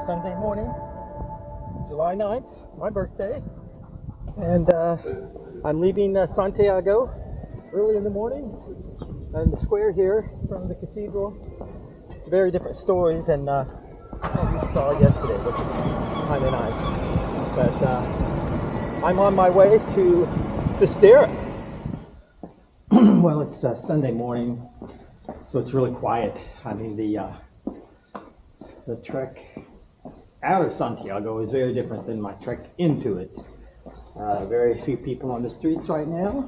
Sunday morning, July 9th, my birthday, and I'm leaving Santiago early in the morning in the square here from the cathedral. It's a very different story than what we saw yesterday, which is kind of nice. But I'm on my way to Finisterre. Well, it's Sunday morning, so it's really quiet. I mean, the trek out of Santiago is very different than my trek into it. Very few people on the streets right now,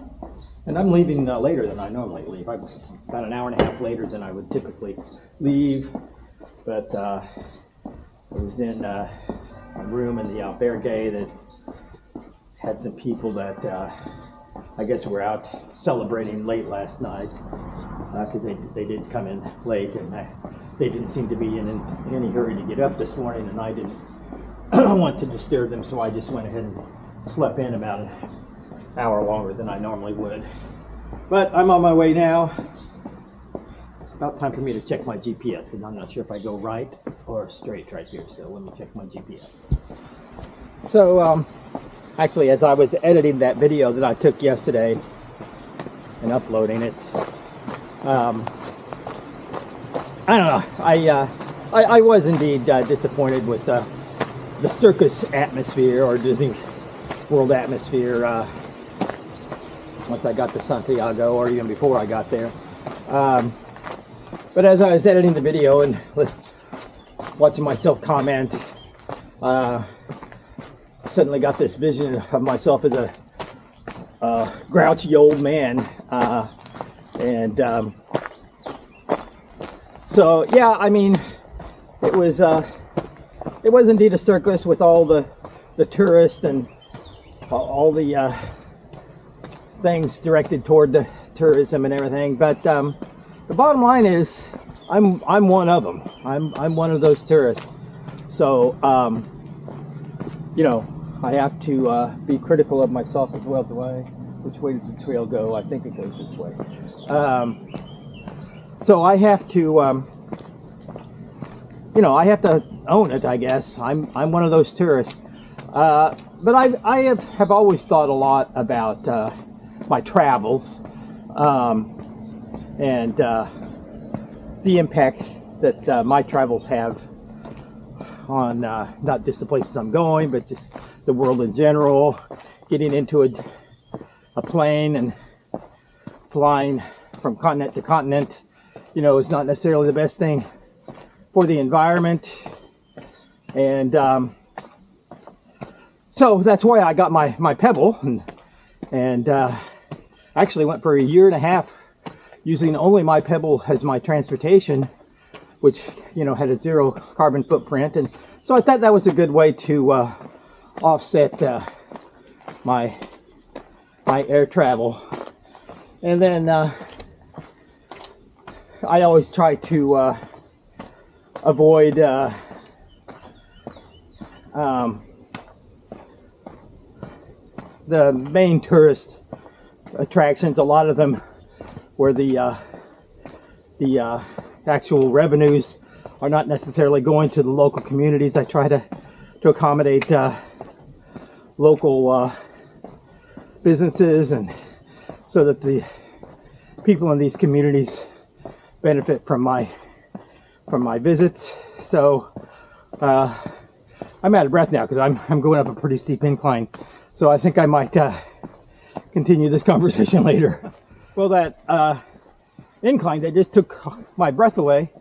and I'm leaving later than I normally leave. I'm about an hour and a half later than I would typically leave, but I was in a room in the albergue that had some people that I guess were out celebrating late last night, because they did come in late, and they didn't seem to be in any hurry to get up this morning, and I didn't want to disturb them, so I just went ahead and slept in about an hour longer than I normally would. But I'm on my way now. About time for me to check my GPS, because I'm not sure if I go right or straight right here, so let me check my GPS. So actually, as I was editing that video that I took yesterday and uploading it, I don't know, I was indeed disappointed with the circus atmosphere, or Disney World atmosphere, once I got to Santiago, or even before I got there. But as I was editing the video and watching myself comment, suddenly got this vision of myself as a grouchy old man, and so yeah, I mean, it was indeed a circus with all the tourists and all the things directed toward the tourism and everything. But the bottom line is, I'm one of them. I'm one of those tourists. So you know, I have to be critical of myself as well. Which way does the trail go? I think it goes this way. So I have to, you know, I have to own it, I guess. I'm one of those tourists. But I have always thought a lot about my travels, and the impact that my travels have on not just the places I'm going, but just the world in general. Getting into a plane and flying from continent to continent, you know, is not necessarily the best thing for the environment. And so that's why I got my Pebble, and actually went for a year and a half using only my Pebble as my transportation, which, you know, had a zero carbon footprint. And so I thought that was a good way to offset my air travel. And then I always try to avoid the main tourist attractions. A lot of them where the actual revenues are not necessarily going to the local communities. I try to accommodate local businesses, and so that the people in these communities benefit from my visits. So I'm out of breath now because I'm going up a pretty steep incline. So I think I might continue this conversation later. Well, that incline that just took my breath away.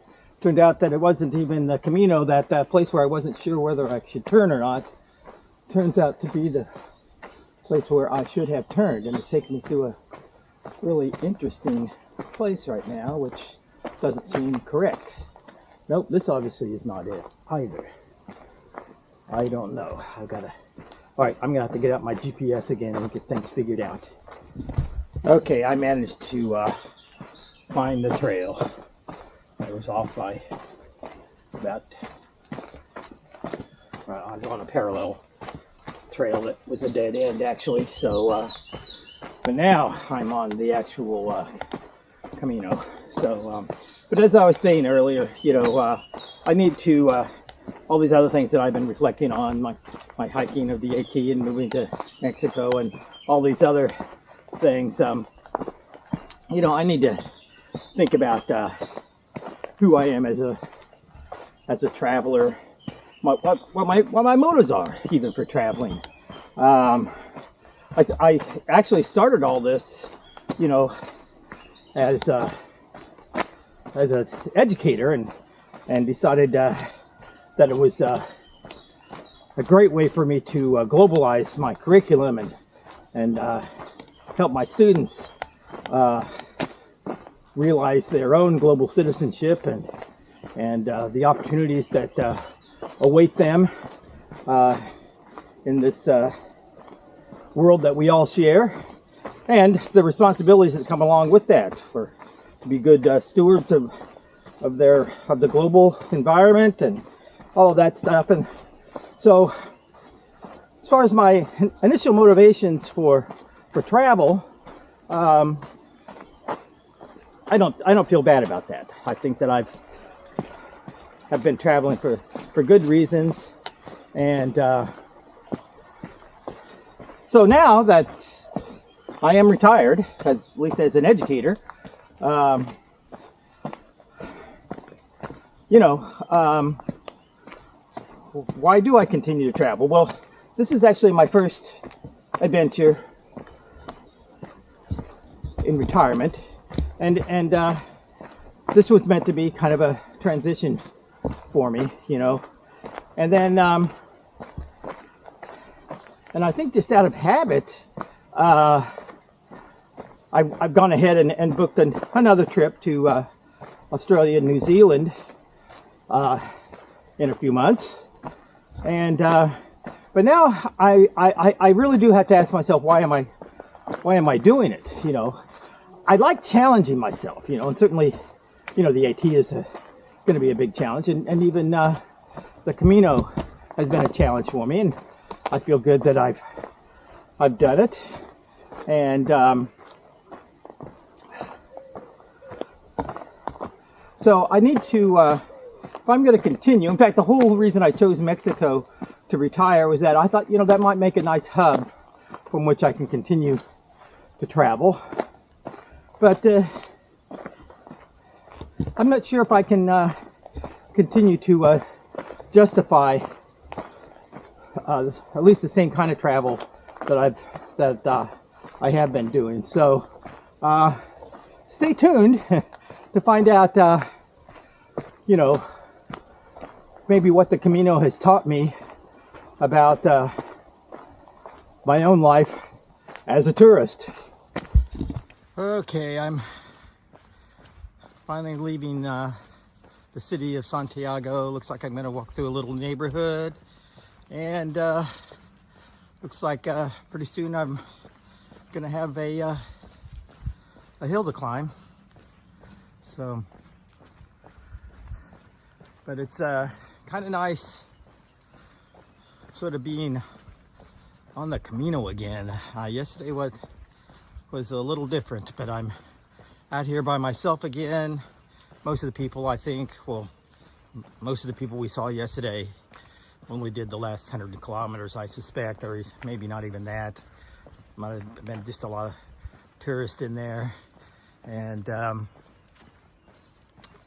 Turned out that it wasn't even the Camino, that place where I wasn't sure whether I should turn or not. Turns out to be the place where I should have turned, and it's taking me through a really interesting place right now, which doesn't seem correct. Nope, this obviously is not it either. I don't know. Alright, I'm gonna have to get out my GPS again and get things figured out. Okay, I managed to find the trail. I was off by about, I was on a parallel trail that was a dead end, actually. So, but now I'm on the actual Camino. So, but as I was saying earlier, you know, I need to all these other things that I've been reflecting on, my hiking of the AT and moving to Mexico and all these other things. You know, I need to think about who I am as a traveler, what my motives are even for traveling. I actually started all this, you know, as an educator, and decided that it was a great way for me to globalize my curriculum and help my students realize their own global citizenship and the opportunities that await them in this world that we all share, and the responsibilities that come along with that, to be good stewards of the global environment and all of that stuff. And so, as far as my initial motivations for travel, I don't feel bad about that. I think that I've been traveling for good reasons, and so now that I am retired, at least as an educator, you know, why do I continue to travel? Well, this is actually my first adventure in retirement, and this was meant to be kind of a transition for me, you know. And then and I think just out of habit, I've gone ahead and booked another trip to Australia and New Zealand in a few months. And but now I really do have to ask myself, why am I doing it? You know, I like challenging myself, you know, and certainly, you know, the AT is going to be a big challenge, and even the Camino has been a challenge for me, and I feel good that I've done it. And so I need to, if I'm going to continue, in fact, the whole reason I chose Mexico to retire was that I thought, you know, that might make a nice hub from which I can continue to travel. But I'm not sure if I can continue to justify at least the same kind of travel that I have been doing. So stay tuned to find out, you know, maybe what the Camino has taught me about my own life as a tourist. Okay, I'm finally leaving the city of Santiago. Looks like I'm going to walk through a little neighborhood, and looks like pretty soon I'm going to have a hill to climb. So, but it's kind of nice sort of being on the Camino again. Yesterday was a little different, but I'm out here by myself again. Most of the people, I think, well, most of the people we saw yesterday only did the last 100 kilometers, I suspect, or maybe not even that. Might have been just a lot of tourists in there. And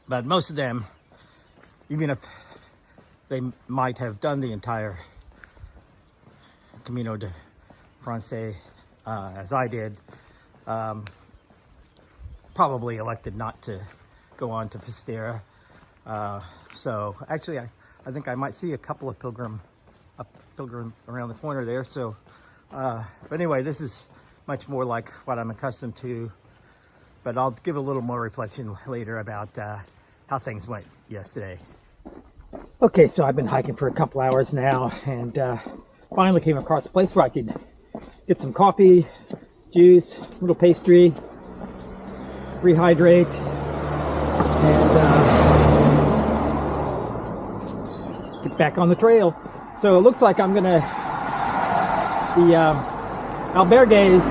but most of them, even if they might have done the entire Camino de France as I did, probably elected not to go on to Finisterre. So actually, I think I might see a couple of pilgrim around the corner there. So, but anyway, this is much more like what I'm accustomed to. But I'll give a little more reflection later about how things went yesterday. Okay, so I've been hiking for a couple hours now, and finally came across a place where I could get some coffee, juice, a little pastry, rehydrate, and get back on the trail. So it looks like I'm gonna, the albergues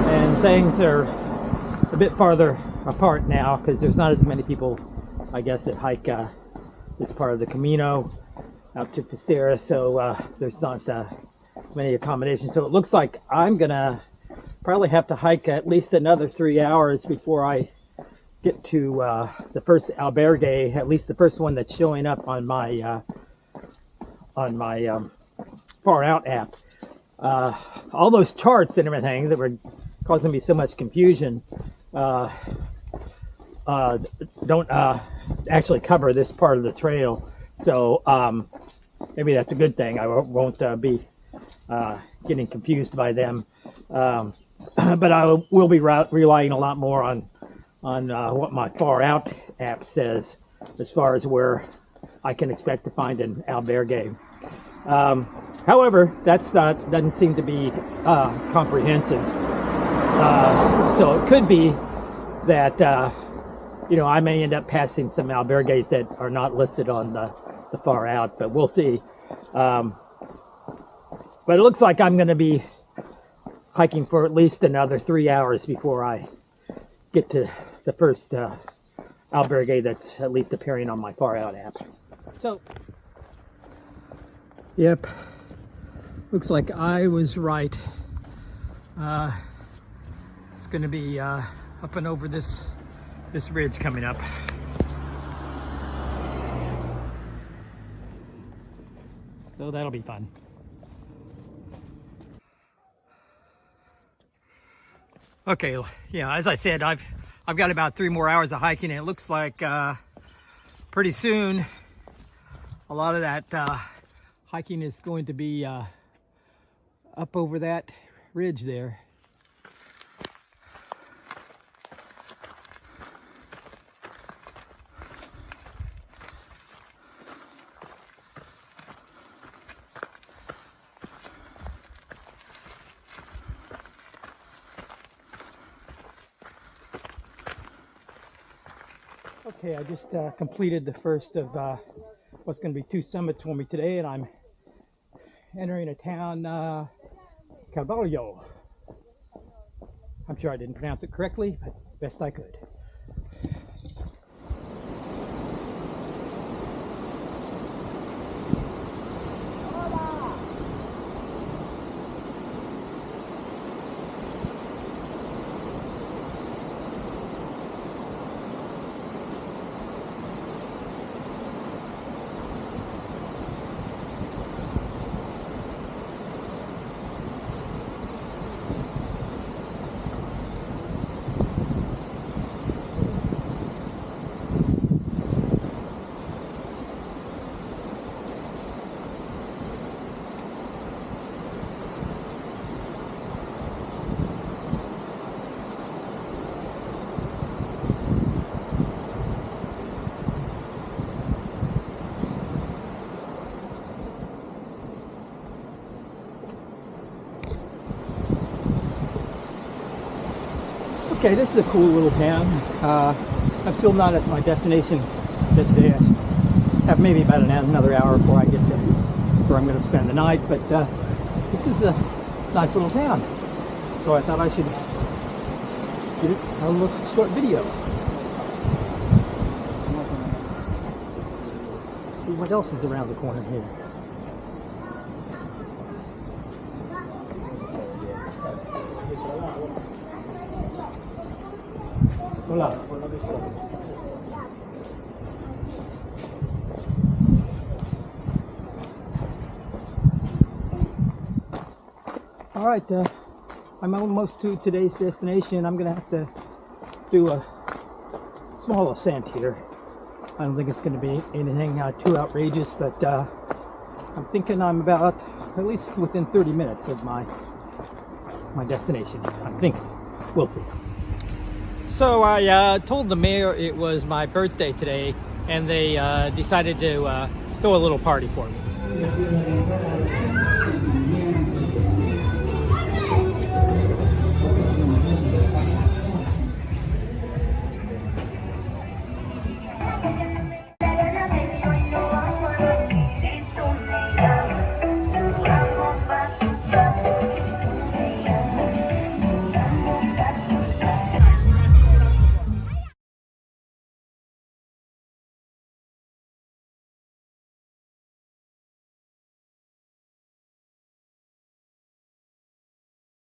and things are a bit farther apart now because there's not as many people, I guess, that hike this part of the Camino out to Finisterre, so there's not many accommodations. So it looks like I'm gonna probably have to hike at least another 3 hours before I get to the first albergue, at least the first one that's showing up on my Far Out app. All those charts and everything that were causing me so much confusion don't actually cover this part of the trail, so maybe that's a good thing. I won't be getting confused by them, but I will be relying a lot more on what my Far Out app says as far as where I can expect to find an albergue. However, doesn't seem to be comprehensive, so it could be that I may end up passing some albergues that are not listed on the Far Out, but we'll see. But it looks like I'm going to be hiking for at least another 3 hours before I get to the first albergue that's at least appearing on my Far Out app. So, yep, looks like I was right. It's going to be up and over this ridge coming up. So that'll be fun. Okay, yeah, as I said, I've got about 3 more hours of hiking, and it looks like pretty soon a lot of that hiking is going to be up over that ridge there. Okay, I just completed the first of what's going to be 2 summits for me today, and I'm entering a town, Caballo. I'm sure I didn't pronounce it correctly, but best I could. Okay, this is a cool little town. I'm still not at my destination today. I have maybe about another hour before I get to where I'm going to spend the night, but this is a nice little town. So I thought I should get a little short video. Let's see what else is around the corner here. Hola. All right, I'm almost to today's destination. I'm gonna have to do a small ascent here. I don't think it's gonna be anything too outrageous, but I'm thinking I'm about at least within 30 minutes of my destination. I'm thinking. We'll see. So I told the mayor it was my birthday today, and they decided to throw a little party for me.